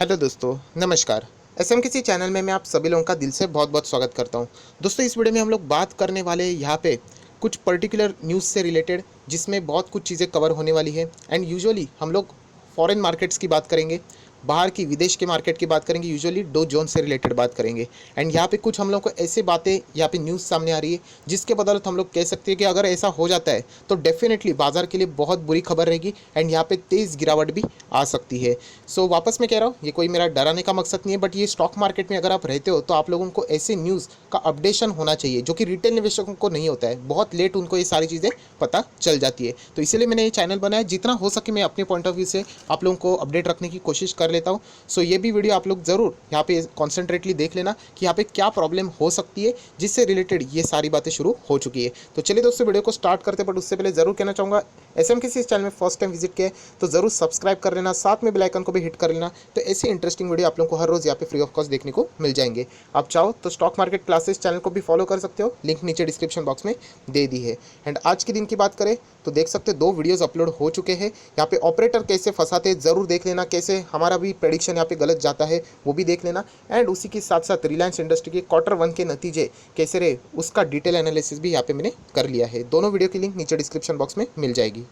Hello दोस्तों, नमस्कार। SM किसी चैनल में मैं आप सभी लोगों का दिल से बहुत बहुत स्वागत करता हूं। दोस्तों, इस वीडियो में हम लोग बात करने वाले यहाँ पे कुछ पर्टिकुलर न्यूज़ से रिलेटेड, जिसमें बहुत कुछ चीज़ें कवर होने वाली है। एंड यूजुअली हम लोग फॉरेन मार्केट्स की बात करेंगे, बाहर की विदेश के मार्केट की बात करेंगे, यूजुअली डो जोन से रिलेटेड बात करेंगे। एंड यहाँ पे कुछ हम लोग को ऐसे बातें यहाँ पे न्यूज़ सामने आ रही है जिसके बदौलत हम लोग कह सकते हैं कि अगर ऐसा हो जाता है तो डेफिनेटली बाजार के लिए बहुत बुरी खबर रहेगी एंड यहाँ पे तेज़ गिरावट भी आ सकती है। सो वापस मैं कह रहा हूँ, ये कोई मेरा डराने का मकसद नहीं है, बट ये स्टॉक मार्केट में अगर आप रहते हो तो आप लोगों को ऐसे न्यूज़ का अपडेशन होना चाहिए जो कि रिटेल निवेशकों को नहीं होता है। बहुत लेट उनको ये सारी चीज़ें पता चल जाती है। तो इसीलिए मैंने ये चैनल बनाया, जितना हो सके मैं अपने पॉइंट ऑफ व्यू से आप लोगों को अपडेट रखने की कोशिश कर लेता हूँ। सो ये भी वीडियो आप लोग ज़रूर यहाँ पे कॉन्सेंट्रेटली देख लेना कि यहाँ पे क्या प्रॉब्लम हो सकती है, जिससे रिलेटेड ये सारी बातें शुरू हो चुकी है। तो चलिए दोस्तों, वीडियो को स्टार्ट करते, बट उससे पहले ज़रूर कहना चाहूँगा, एसएम किसी इस चैनल में फर्स्ट टाइम विजिट किया है तो ज़रूर सब्सक्राइब कर लेना, साथ में बेल आइकन को भी हिट कर लेना। तो ऐसी इंटरेस्टिंग वीडियो आप लोगों को हर रोज़ यहाँ पे फ्री ऑफ कॉस्ट देखने को मिल जाएंगे। आप चाहो तो स्टॉक मार्केट क्लासेस चैनल को भी फॉलो कर सकते हो, लिंक नीचे डिस्क्रिप्शन बॉक्स में दे दी है। एंड आज के दिन की बात करें तो देख सकते हो 2 वीडियोस अपलोड हो चुके हैं। यहाँ पे ऑपरेटर कैसे फंसाते हैं ज़रूर देख लेना, कैसे हमारा भी प्रेडिक्शन यहाँ पे गलत जाता है वो भी देख लेना। एंड उसी के साथ साथ रिलायंस इंडस्ट्री के Q1 के नतीजे कैसे रहे उसका डिटेल एनालिसिस भी यहाँ पे मैंने कर लिया है। दोनों वीडियो की लिंक नीचे डिस्क्रिप्शन बॉक्स में मिल जाएगी।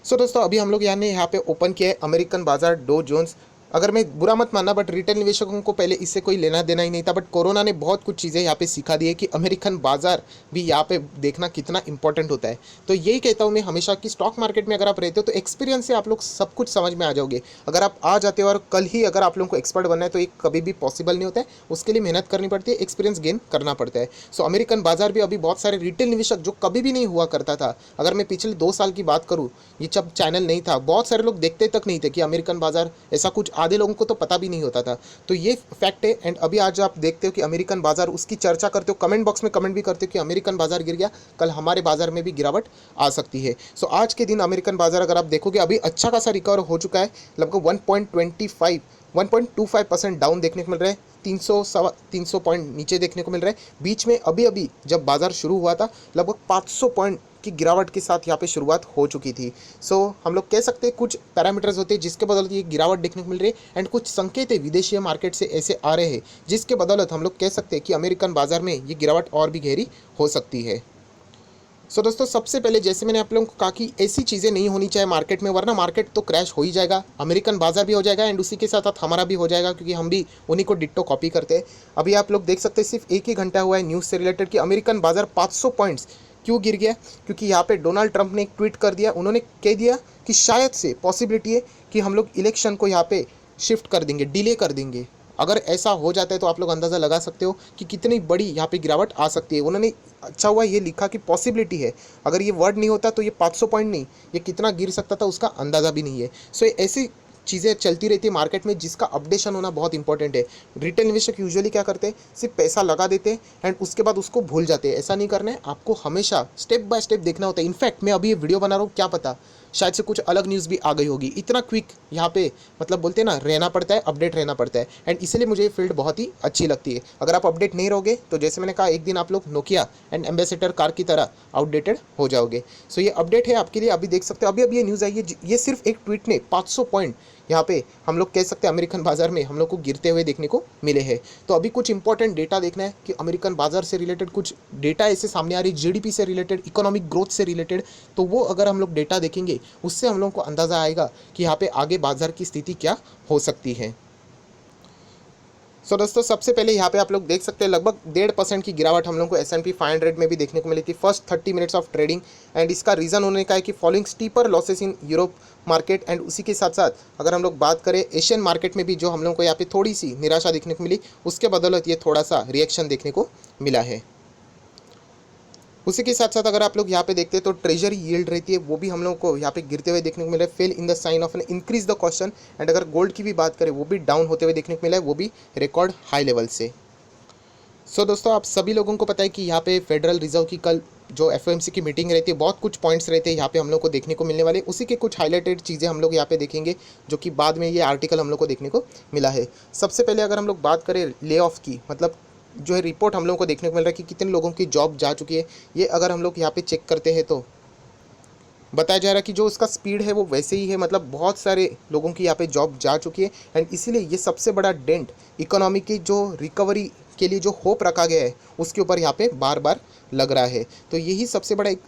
सो दोस्तों, अभी हम लोग यहाँ पे ओपन किया है अमेरिकन बाजार डो जोन्स। अगर मैं बुरा मत मानना, बट रिटेल निवेशकों को पहले इससे कोई लेना देना ही नहीं था, बट कोरोना ने बहुत कुछ चीज़ें यहाँ पे सिखा दी है कि अमेरिकन बाजार भी यहाँ पे देखना कितना इंपॉर्टेंट होता है। तो यही कहता हूँ मैं हमेशा कि स्टॉक मार्केट में अगर आप रहते हो तो एक्सपीरियंस से आप लोग सब कुछ समझ में आ जाओगे। अगर आप आ जाते हो और कल ही अगर आप लोगों को एक्सपर्ट बनना है तो ये कभी भी पॉसिबल नहीं होता है। उसके लिए मेहनत करनी पड़ती है, एक्सपीरियंस गेन करना पड़ता है। सो अमेरिकन बाजार भी अभी बहुत सारे रिटेल निवेशक जो कभी भी नहीं हुआ करता था, अगर मैं पिछले 2 साल की बात करूँ, ये जब चैनल नहीं था बहुत सारे लोग देखते तक नहीं थे कि अमेरिकन बाजार ऐसा कुछ, आधे लोगों को तो पता भी नहीं होता था। तो ये फैक्ट है। एंड अभी आज आप देखते हो कि अमेरिकन बाजार, उसकी चर्चा करते हो, कमेंट बॉक्स में कमेंट भी करते हो कि अमेरिकन बाजार गिर गया, कल हमारे बाजार में भी गिरावट आ सकती है। सो आज के दिन अमेरिकन बाजार अगर आप देखोगे अभी अच्छा खासा रिकवर हो चुका है, लगभग 1.25% डाउन देखने को मिल रहा है। 300 पॉइंट नीचे देखने को मिल रहा है। बीच में अभी अभी जब बाजार शुरू हुआ था लगभग 500 पॉइंट की गिरावट के साथ यहाँ पे शुरुआत हो चुकी थी। सो हम लोग कह सकते हैं कुछ पैरामीटर्स होते हैं जिसके बदौलत ये गिरावट देखने को मिल रही है, एंड कुछ संकेत है विदेशी मार्केट से ऐसे आ रहे हैं जिसके बदौलत हम लोग कह सकते हैं कि अमेरिकन बाजार में ये गिरावट और भी गहरी हो सकती है। सो दोस्तों, सबसे पहले जैसे मैंने आप लोगों को कहा कि ऐसी चीज़ें नहीं होनी चाहिए मार्केट में, वरना मार्केट तो क्रैश हो ही जाएगा, अमेरिकन बाजार भी हो जाएगा एंड उसी के साथ साथ हमारा भी हो जाएगा, क्योंकि हम भी उन्हीं को डिट्टो कॉपी करते हैं। अभी आप लोग देख सकते हैं सिर्फ 1 ही घंटा हुआ है न्यूज़ से रिलेटेड कि अमेरिकन बाजार 500 पॉइंट्स क्यों गिर गया, क्योंकि यहाँ पे डोनाल्ड ट्रंप ने एक ट्वीट कर दिया। उन्होंने कह दिया कि शायद से पॉसिबिलिटी है कि हम लोग इलेक्शन को यहाँ पे शिफ्ट कर देंगे, डिले कर देंगे। अगर ऐसा हो जाता है तो आप लोग अंदाज़ा लगा सकते हो कि कितनी बड़ी यहाँ पे गिरावट आ सकती है। उन्होंने अच्छा हुआ ये लिखा कि पॉसिबिलिटी है, अगर ये वर्ड नहीं होता तो ये 500 पॉइंट नहीं, ये कितना गिर सकता था उसका अंदाज़ा भी नहीं है। सो ऐसी चीज़ें चलती रहती है मार्केट में जिसका अपडेशन होना बहुत इंपॉर्टेंट है। रिटेल निवेशक यूजुअली क्या करते हैं, सिर्फ पैसा लगा देते हैं एंड उसके बाद उसको भूल जाते हैं। ऐसा नहीं करना है, आपको हमेशा स्टेप बाय स्टेप देखना होता है। इनफैक्ट मैं अभी ये वीडियो बना रहा हूँ, क्या पता शायद से कुछ अलग न्यूज़ भी आ गई होगी। इतना क्विक यहाँ पे मतलब बोलते हैं ना, रहना पड़ता है, अपडेट रहना पड़ता है। एंड इसलिए मुझे ये फील्ड बहुत ही अच्छी लगती है। अगर आप अपडेट नहीं रहोगे तो जैसे मैंने कहा, एक दिन आप लोग नोकिया एंड एम्बेसडर कार की तरह आउटडेटेड हो जाओगे। सो ये अपडेट है आपके लिए। अभी देख सकते हो अभी अभी ये न्यूज़ आई है, ये सिर्फ एक ट्वीट ने 500 पॉइंट यहाँ पे हम लोग कह सकते हैं अमेरिकन बाजार में हम लोग को गिरते हुए देखने को मिले हैं। तो अभी कुछ इंपॉर्टेंट डेटा देखना है कि अमेरिकन बाजार से रिलेटेड कुछ डेटा ऐसे सामने आ रही, जीडीपी से रिलेटेड, इकोनॉमिक ग्रोथ से रिलेटेड। तो वो अगर हम लोग डेटा देखेंगे उससे हम लोग को अंदाज़ा आएगा कि यहाँ पे आगे बाजार की स्थिति क्या हो सकती है। सो दोस्तों, सबसे पहले यहाँ पे आप लोग देख सकते हैं लगभग 1.5% की गिरावट हम लोग को S&P 500 में भी देखने को मिली थी first 30 minutes of trading. And इसका रीज़न उन्होंने कहा है कि following steeper losses in Europe market. And उसी के साथ साथ अगर हम लोग बात करें एशियन मार्केट में भी जो हम लोग को यहाँ पे थोड़ी सी निराशा देखने को मिली, उसके बदौलत ये थोड़ा सा रिएक्शन देखने को मिला है। उसी के साथ साथ अगर आप लोग यहाँ पे देखते हैं तो ट्रेजरी यील्ड रहती है, वो भी हम लोग को यहाँ पे गिरते हुए देखने को मिला है, fell in the sign of an increase the caution. And अगर गोल्ड की भी बात करें वो भी डाउन होते हुए देखने को मिला है, वो भी रिकॉर्ड हाई लेवल से। सो दोस्तों, आप सभी लोगों को पता है कि यहाँ पे फेडरल रिजर्व की कल जो एफओएमसी की मीटिंग रहती है, बहुत कुछ पॉइंट्स रहते हैं यहाँ पे हम लोग को देखने को मिलने वाले। उसी के कुछ हाईलाइटेड चीज़ें हम लोग यहाँ पे देखेंगे जो कि बाद में ये आर्टिकल हम लोग को देखने को मिला है। सबसे पहले अगर हम लोग बात करें ले ऑफ की, मतलब जो है रिपोर्ट हम लोगों को देखने को मिल रहा है कि कितने लोगों की जॉब जा चुकी है, ये अगर हम लोग यहाँ पे चेक करते हैं तो बताया जा रहा है कि जो उसका स्पीड है वो वैसे ही है, मतलब बहुत सारे लोगों की यहाँ पे जॉब जा चुकी है एंड इसीलिए ये सबसे बड़ा डेंट इकोनॉमी की जो रिकवरी के लिए जो होप रखा गया है उसके ऊपर यहाँ पे बार बार लग रहा है। तो यही सबसे बड़ा एक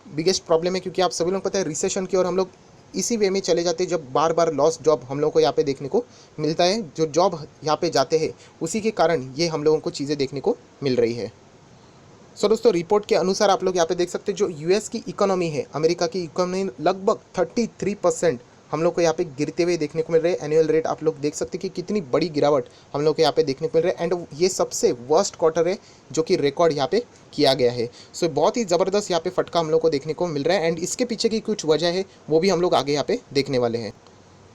बिगेस्ट प्रॉब्लम है, क्योंकि आप सभी लोग पता है रिसेशन की ओर हम लोग इसी वे में चले जाते हैं जब बार बार लॉस जॉब हम लोगों को यहाँ पे देखने को मिलता है। जो जॉब यहाँ पे जाते हैं उसी के कारण ये हम लोगों को चीज़ें देखने को मिल रही है। सो दोस्तों, रिपोर्ट के अनुसार आप लोग यहाँ पे देख सकते हैं जो यूएस की इकोनॉमी है, अमेरिका की इकोनॉमी लगभग 33% हम लोग को यहाँ पे गिरते हुए देखने को मिल रहे हैं। एनुअल रेट आप लोग देख सकते हैं कि कितनी बड़ी गिरावट हम लोग को यहाँ पे देखने को मिल रहा है एंड ये सबसे वर्स्ट क्वार्टर है जो कि रिकॉर्ड यहाँ पे किया गया है। सो बहुत ही ज़बरदस्त यहाँ पे फटका हम लोग को देखने को मिल रहा है एंड इसके पीछे की कुछ वजह है वो भी हम लोग आगे यहाँ पे देखने वाले हैं।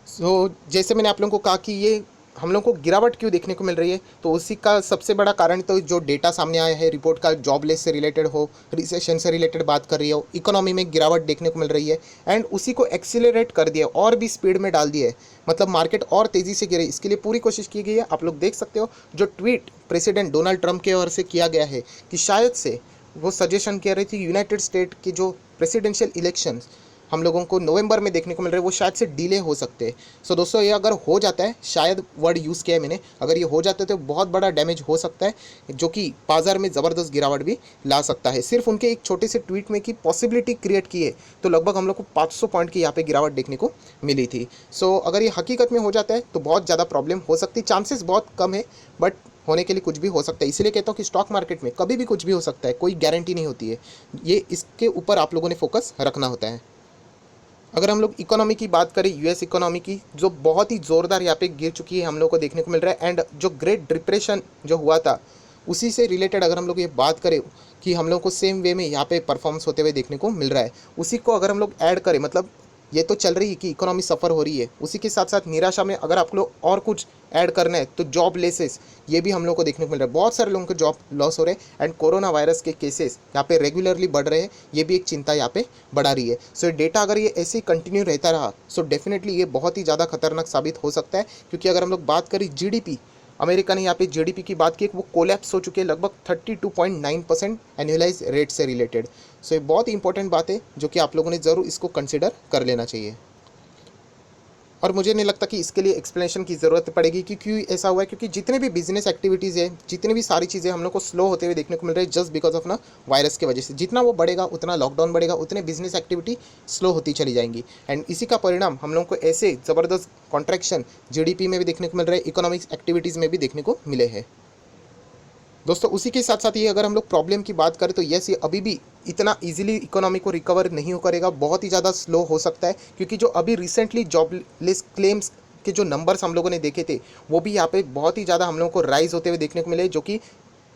सो जैसे मैंने आप लोगों को कहा कि ये हम लोग को गिरावट क्यों देखने को मिल रही है, तो उसी का सबसे बड़ा कारण तो जो डेटा सामने आया है रिपोर्ट का, जॉबलेस से रिलेटेड हो, रिसेशन से रिलेटेड बात कर रही हो, इकोनॉमी में गिरावट देखने को मिल रही है एंड उसी को एक्सीलरेट कर दिया और भी स्पीड में डाल दिया है, मतलब मार्केट और तेज़ी से गिरे। इसके लिए पूरी कोशिश की गई है। आप लोग देख सकते हो जो ट्वीट प्रेसिडेंट डोनाल्ड ट्रंप के ओर से किया गया है कि शायद से वो सजेशन कह रही थी यूनाइटेड स्टेट की जो प्रेसिडेंशियल इलेक्शंस हम लोगों को नवंबर में देखने को मिल रहा है वो शायद से डिले हो सकते हैं। सो दोस्तों, ये अगर हो जाता है, शायद वर्ड यूज़ किया है मैंने, अगर ये हो जाता है तो बहुत बड़ा डैमेज हो सकता है जो कि बाजार में ज़बरदस्त गिरावट भी ला सकता है। सिर्फ उनके एक छोटे से ट्वीट में की पॉसिबिलिटी क्रिएट की है तो लगभग हम लोग को 500 पॉइंट की यहाँ पे गिरावट देखने को मिली थी। सो अगर ये हकीकत में हो जाता है तो बहुत ज़्यादा प्रॉब्लम हो सकती है। चांसेस बहुत कम है बट होने के लिए कुछ भी हो सकता है। इसीलिए कहता हूँ कि स्टॉक मार्केट में कभी भी कुछ भी हो सकता है, कोई गारंटी नहीं होती है। ये इसके ऊपर आप लोगों ने फोकस रखना होता है। अगर हम लोग इकोनॉमी की बात करें, यूएस इकोनॉमी की, जो बहुत ही ज़ोरदार यहाँ पे गिर चुकी है हम लोग को देखने को मिल रहा है एंड जो ग्रेट डिप्रेशन जो हुआ था उसी से रिलेटेड अगर हम लोग ये बात करें कि हम लोग को सेम वे में यहाँ पे परफॉर्मेंस होते हुए देखने को मिल रहा है, उसी को अगर हम लोग ऐड करें, मतलब ये तो चल रही है कि इकोनॉमी सफ़र हो रही है, उसी के साथ साथ निराशा में अगर आप लोग और कुछ ऐड करना है तो जॉब लेसेस ये भी हम लोग को देखने को मिल रहा है। बहुत सारे लोगों के जॉब लॉस हो रहे हैं एंड कोरोना वायरस के केसेस यहाँ पे रेगुलरली बढ़ रहे हैं, ये भी एक चिंता यहाँ पे बढ़ा रही है। सो डेटा अगर ये ऐसे ही कंटिन्यू रहता रहा सो डेफिनेटली ये बहुत ही ज़्यादा खतरनाक साबित हो सकता है, क्योंकि अगर हम लोग बात करें जीडीपी, अमेरिका ने यहाँ पे जीडीपी की बात की, वो कोलैप्स हो चुकी है लगभग 32.9% एनुअलाइज रेट से रिलेटेड। सो ये बहुत ही इंपॉर्टेंट बात है जो कि आप लोगों ने ज़रूर इसको कंसिडर कर लेना चाहिए। और मुझे नहीं लगता कि इसके लिए एक्सप्लेनेशन की ज़रूरत पड़ेगी कि क्यों ऐसा हुआ है, क्योंकि जितने भी बिजनेस एक्टिविटीज़ है, जितनी भी सारी चीज़ें हम लोग को स्लो होते हुए देखने को मिल रही है जस्ट बिकॉज ऑफ ना वायरस की वजह से। जितना वो बढ़ेगा उतना लॉकडाउन बढ़ेगा, उतने बिजनेस एक्टिविटी स्लो होती चली जाएंगी एंड इसी का परिणाम हम लोग को ऐसे ज़बरदस्त कॉन्ट्रैक्शन जीडीपी में भी देखने को मिल रहा है, इकोनॉमिक एक्टिविटीज़ में भी देखने को मिले हैं। दोस्तों, उसी के साथ साथ ये अगर हम लोग प्रॉब्लम की बात करें तो यस, ये अभी भी इतना इजीली इकोनॉमी को रिकवर नहीं हो करेगा, बहुत ही ज़्यादा स्लो हो सकता है, क्योंकि जो अभी रिसेंटली जॉबलेस क्लेम्स के जो नंबर्स हम लोगों ने देखे थे वो भी यहाँ पे बहुत ही ज़्यादा हम लोगों को राइज होते हुए देखने को मिले, जो कि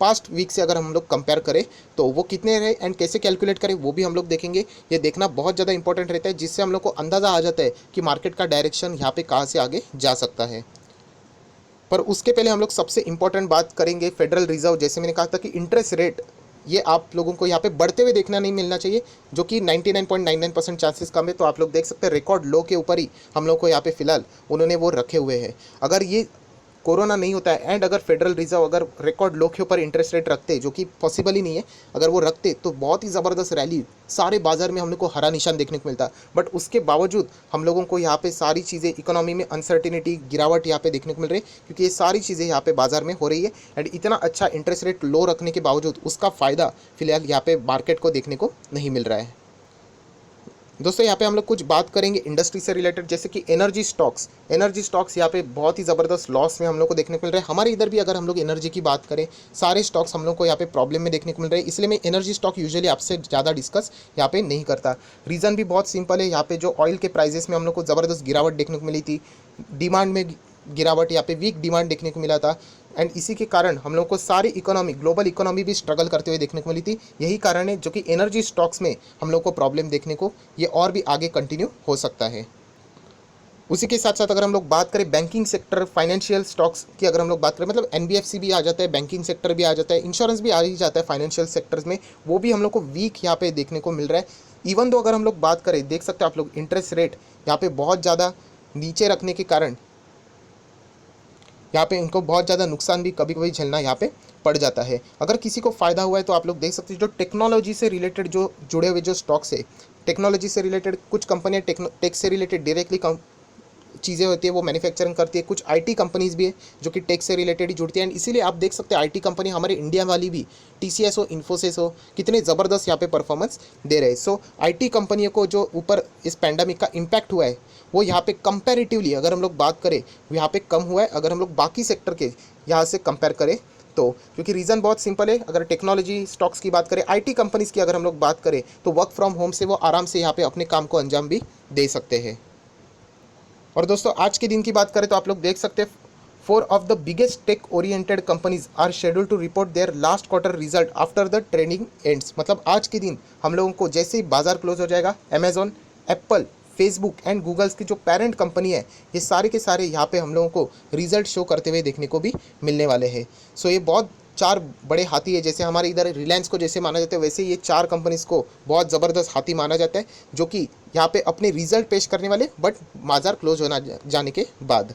पास्ट वीक से अगर हम लोग कंपेयर करें तो वो कितने रहे एंड कैसे कैलकुलेट करें वो भी हम लोग देखेंगे। ये देखना बहुत ज़्यादा इंपॉर्टेंट रहता है, जिससे हम लोग को अंदाज़ा आ जाता है कि मार्केट का डायरेक्शन यहाँ पे कहाँ से आगे जा सकता है। पर उसके पहले हम लोग सबसे इंपॉर्टेंट बात करेंगे फेडरल रिजर्व। जैसे मैंने कहा था कि इंटरेस्ट रेट ये आप लोगों को यहाँ पे बढ़ते हुए देखना नहीं मिलना चाहिए, जो कि 99.99% चांसेस कम है। तो आप लोग देख सकते हैं रिकॉर्ड लो के ऊपर ही हम लोग को यहाँ पे फिलहाल उन्होंने वो रखे हुए हैं। अगर ये कोरोना नहीं होता है एंड अगर फेडरल रिजर्व अगर रिकॉर्ड लो के ऊपर इंटरेस्ट रेट रखते, जो कि पॉसिबल ही नहीं है, अगर वो रखते तो बहुत ही ज़बरदस्त रैली सारे बाजार में हम लोग को हरा निशान देखने को मिलता। बट उसके बावजूद हम लोगों को यहाँ पे सारी चीज़ें इकोनॉमी में अनसर्टिनिटी, गिरावट यहाँ पे देखने को मिल रही है, क्योंकि ये सारी चीज़ें यहाँ पे बाजार में हो रही है एंड इतना अच्छा इंटरेस्ट रेट लो रखने के बावजूद उसका फ़ायदा फिलहाल यहाँ पे मार्केट को देखने को नहीं मिल रहा है। दोस्तों, यहाँ पे हम लोग कुछ बात करेंगे इंडस्ट्री से रिलेटेड, जैसे कि एनर्जी स्टॉक्स यहाँ पे बहुत ही ज़बरदस्त लॉस में हम लोग को देखने को मिल रहा है। हमारे इधर भी अगर हम लोग एनर्जी की बात करें, सारे स्टॉक्स हम लोग को यहाँ पे प्रॉब्लम में देखने को मिल रहे हैं, इसलिए मैं एनर्जी स्टॉक यूजुअली आपसे ज़्यादा डिस्कस यहाँ पे नहीं करता। रीज़न भी बहुत सिंपल है, यहाँ पे जो ऑयल के प्राइजेस में हम लोग को ज़बरदस्त गिरावट देखने को मिली थी, डिमांड में गिरावट, यहाँ पे वीक डिमांड देखने को मिला था एंड इसी के कारण हम लोग को सारी इकोनॉमी, ग्लोबल इकोनॉमी भी स्ट्रगल करते हुए देखने को मिली थी। यही कारण है जो कि एनर्जी स्टॉक्स में हम लोग को प्रॉब्लम देखने को ये और भी आगे कंटिन्यू हो सकता है। उसी के साथ साथ अगर हम लोग बात करें बैंकिंग सेक्टर, फाइनेंशियल स्टॉक्स की अगर हम लोग बात करें, मतलब एनबीएफसी भी आ जाता है, बैंकिंग सेक्टर भी आ जाता है, इंश्योरेंस भी आ ही जाता है फाइनेंशियल सेक्टर्स में, वो भी हम लोग को वीक यहाँ पे देखने को मिल रहा है। इवन दो अगर हम लोग बात करें, देख सकते हैं आप लोग इंटरेस्ट रेट यहाँ पे बहुत ज़्यादा नीचे रखने के कारण यहाँ पे इनको बहुत ज़्यादा नुकसान भी कभी कभी झेलना यहाँ पे पड़ जाता है। अगर किसी को फ़ायदा हुआ है तो आप लोग देख सकते हैं जो टेक्नोलॉजी से रिलेटेड जो जुड़े हुए जो स्टॉक्स है, टेक्नोलॉजी से रिलेटेड, कुछ कंपनियाँ टेक से रिलेटेड डायरेक्टली चीज़ें होती है वो मैन्युफैक्चरिंग करती है, कुछ आईटी कंपनीज भी है जो कि टेक से रिलेटेड ही जुड़ती है। एंड इसीलिए आप देख सकते हैं आईटी कंपनी हमारे इंडिया वाली भी, टीसीएस हो, इन्फोसिस हो, कितने ज़बरदस्त यहाँ पे परफॉर्मेंस दे रहे हैं। सो आईटी कंपनियों को जो ऊपर इस पैंडमिक का इम्पैक्ट हुआ है वो यहाँ पे कंपैरेटिवली अगर हम लोग बात करें यहाँ पे कम हुआ है, अगर हम लोग बाकी सेक्टर के यहाँ से कंपेयर करें तो। क्योंकि रीज़न बहुत सिंपल है, अगर टेक्नोलॉजी स्टॉक्स की बात करें, आईटी कंपनीज़ की अगर हम लोग बात करें तो वर्क फ्रॉम होम से वो आराम से यहाँ पे अपने काम को अंजाम भी दे सकते हैं। और दोस्तों आज के दिन की बात करें तो आप लोग देख सकते हैं 4 of the biggest tech oriented companies are schedule to report their last quarter result after the trading ends. मतलब आज के दिन हम लोगों को जैसे ही बाजार क्लोज हो जाएगा, Amazon, Apple, Facebook and Google's की जो पेरेंट कंपनी है ये सारे के सारे यहाँ पे हम लोगों को रिजल्ट शो करते हुए देखने को भी मिलने वाले हैं। सो ये बहुत 4 बड़े हाथी है, जैसे हमारे इधर रिलायंस को जैसे माना जाता है वैसे ये 4 कंपनीज़ को बहुत ज़बरदस्त हाथी माना जाता है जो कि यहाँ पे अपने रिजल्ट पेश करने वाले बट बाजार क्लोज होना जाने के बाद।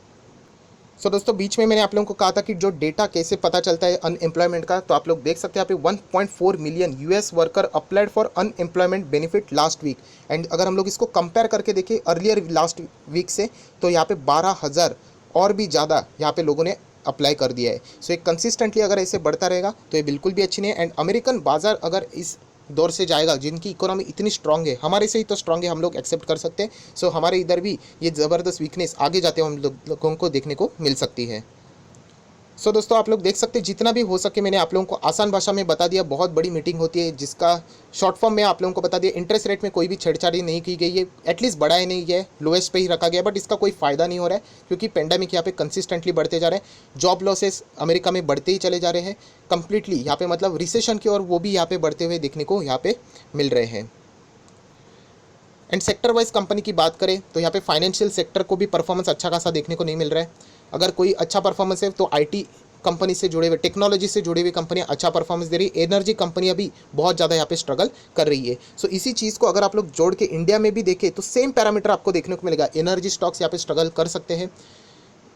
सो दोस्तों बीच में मैंने आप लोगों को कहा था कि जो डेटा कैसे पता चलता है अनएम्प्लॉयमेंट का, तो आप लोग देख सकते हैं यहाँ पे 1.4 million US worker applied for unemployment benefit last week. And अगर हम लोग इसको कंपेयर करके देखें अर्लियर लास्ट वीक से, तो यहाँ पे 12,000 और भी ज़्यादा यहाँ पे लोगों ने अप्लाई कर दिया है। सो एक कंसिस्टेंटली अगर ऐसे बढ़ता रहेगा तो ये बिल्कुल भी अच्छी नहीं है। एंड अमेरिकन बाजार अगर इस दौर से जाएगा, जिनकी इकोनॉमी इतनी स्ट्रांग है, हमारे से ही तो स्ट्रांग है, हम लोग एक्सेप्ट कर सकते हैं। सो हमारे इधर भी ये ज़बरदस्त वीकनेस आगे जाते हुए हम लोगों को देखने को मिल सकती है। सो दोस्तों आप लोग देख सकते हैं जितना भी हो सके मैंने आप लोगों को आसान भाषा में बता दिया। बहुत बड़ी मीटिंग होती है जिसका शॉर्ट फॉर्म में आप लोगों को बता दिया। इंटरेस्ट रेट में कोई भी छेड़छाड़ी नहीं की गई है, एटलीस्ट बढ़ाया नहीं गया है, लोएस्ट पे ही रखा गया, बट इसका कोई फ़ायदा नहीं हो रहा है क्योंकि पेंडेमिक यहाँ पे कंसिस्टेंटली बढ़ते जा रहे हैं। जॉब लॉसेस अमेरिका में बढ़ते ही चले जा रहे हैं कंप्लीटली, यहाँ पे मतलब रिसेशन की ओर वो भी यहाँ पे बढ़ते हुए देखने को यहाँ पे मिल रहे हैं। एंड सेक्टर वाइज कंपनी की बात करें तो यहाँ पे फाइनेंशियल सेक्टर को भी परफॉर्मेंस अच्छा खासा देखने को नहीं मिल रहा है। अगर कोई अच्छा परफॉर्मेंस है तो आईटी कंपनी से जुड़े हुए, टेक्नोलॉजी से जुड़ी हुई कंपनियां अच्छा परफॉर्मेंस दे रही है। एनर्जी कंपनियां भी बहुत ज़्यादा यहाँ पे स्ट्रगल कर रही है। सो इसी चीज़ को अगर आप लोग जोड़ के इंडिया में भी देखें तो सेम पैरामीटर आपको देखने को मिलेगा। एनर्जी स्टॉक्स यहाँ पे स्ट्रगल कर सकते हैं।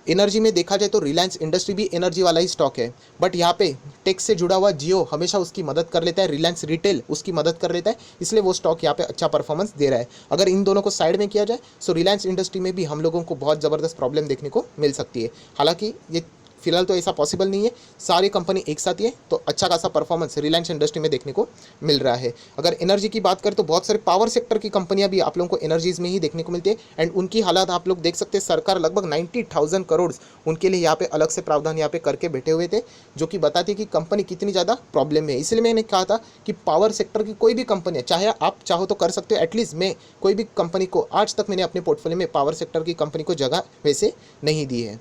एनर्जी में देखा जाए तो रिलायंस इंडस्ट्री भी एनर्जी वाला ही स्टॉक है, बट यहाँ पे टेक से जुड़ा हुआ जियो हमेशा उसकी मदद कर लेता है, रिलायंस रिटेल उसकी मदद कर लेता है, इसलिए वो स्टॉक यहाँ पे अच्छा परफॉर्मेंस दे रहा है। अगर इन दोनों को साइड में किया जाए सो रिलायंस इंडस्ट्री में भी हम लोगों को बहुत ज़बरदस्त प्रॉब्लम देखने को मिल सकती है। हालांकि ये फिलहाल तो ऐसा पॉसिबल नहीं है, सारी कंपनी एक साथ ही है तो अच्छा खासा परफॉर्मेंस रिलायंस इंडस्ट्री में देखने को मिल रहा है। अगर एनर्जी की बात करें तो बहुत सारे पावर सेक्टर की कंपनियां भी आप लोगों को एनर्जीज में ही देखने को मिलती है। एंड उनकी हालात आप लोग देख सकते हैं, सरकार लगभग 90,000 करोड़ उनके लिए यहाँ पे अलग से प्रावधान यहाँ पे करके बैठे हुए थे, जो कि बताती है कि कंपनी कितनी ज़्यादा प्रॉब्लम में है। इसलिए मैंने कहा था कि पावर सेक्टर की कोई भी कंपनी है, चाहे आप चाहो तो कर सकते हो, एटलीस्ट मैं कोई भी कंपनी को आज तक मैंने अपने पोर्टफोलियो में पावर सेक्टर की कंपनी को जगह वैसे नहीं दी है।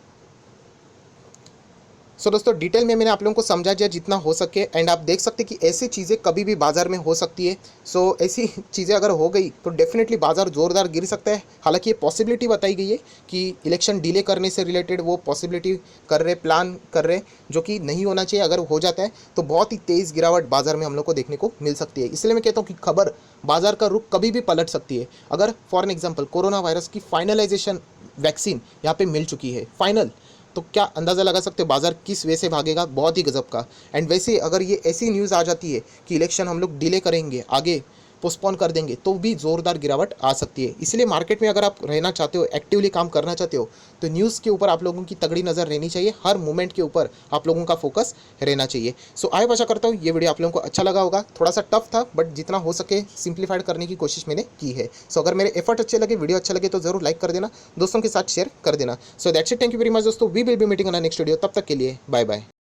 सो दोस्तों डिटेल में मैंने आप लोगों को समझा दिया जितना हो सके। एंड आप देख सकते हैं कि ऐसी चीज़ें कभी भी बाजार में हो सकती है। सो ऐसी चीज़ें अगर हो गई तो डेफिनेटली बाजार ज़ोरदार गिर सकता है। हालांकि ये पॉसिबिलिटी बताई गई है कि इलेक्शन डिले करने से रिलेटेड वो पॉसिबिलिटी कर रहे, प्लान कर रहे, जो कि नहीं होना चाहिए। अगर हो जाता है तो बहुत ही तेज़ गिरावट बाजार में हम लोग को देखने को मिल सकती है। इसलिए मैं कहता हूँ कि खबर बाजार का रुख कभी भी पलट सकती है। अगर for an example corona virus की फाइनलाइजेशन वैक्सीन यहाँ पे मिल चुकी है फाइनल, तो क्या अंदाज़ा लगा सकते हो बाजार किस वे से भागेगा, बहुत ही गजब का। एंड वैसे अगर ये ऐसी न्यूज़ आ जाती है कि इलेक्शन हम लोग डिले करेंगे, आगे पोस्टपोन कर देंगे, तो भी ज़ोरदार गिरावट आ सकती है। इसलिए मार्केट में अगर आप रहना चाहते हो, एक्टिवली काम करना चाहते हो, तो न्यूज़ के ऊपर आप लोगों की तगड़ी नज़र रहनी चाहिए। हर मूवमेंट के ऊपर आप लोगों का फोकस रहना चाहिए। सो आई आशा करता हूँ ये वीडियो आप लोगों को अच्छा लगा होगा। थोड़ा सा टफ था बट जितना हो सके सिंप्लीफाइड करने की कोशिश मैंने की है। सो अगर मेरे एफर्ट अच्छे लगे, वीडियो अच्छा लगे तो ज़रूर लाइक कर देना, दोस्तों के साथ शेयर कर देना। So that's it, thank you very much दोस्तों। We will be meeting on next video. तब तक के लिए बाय बाय।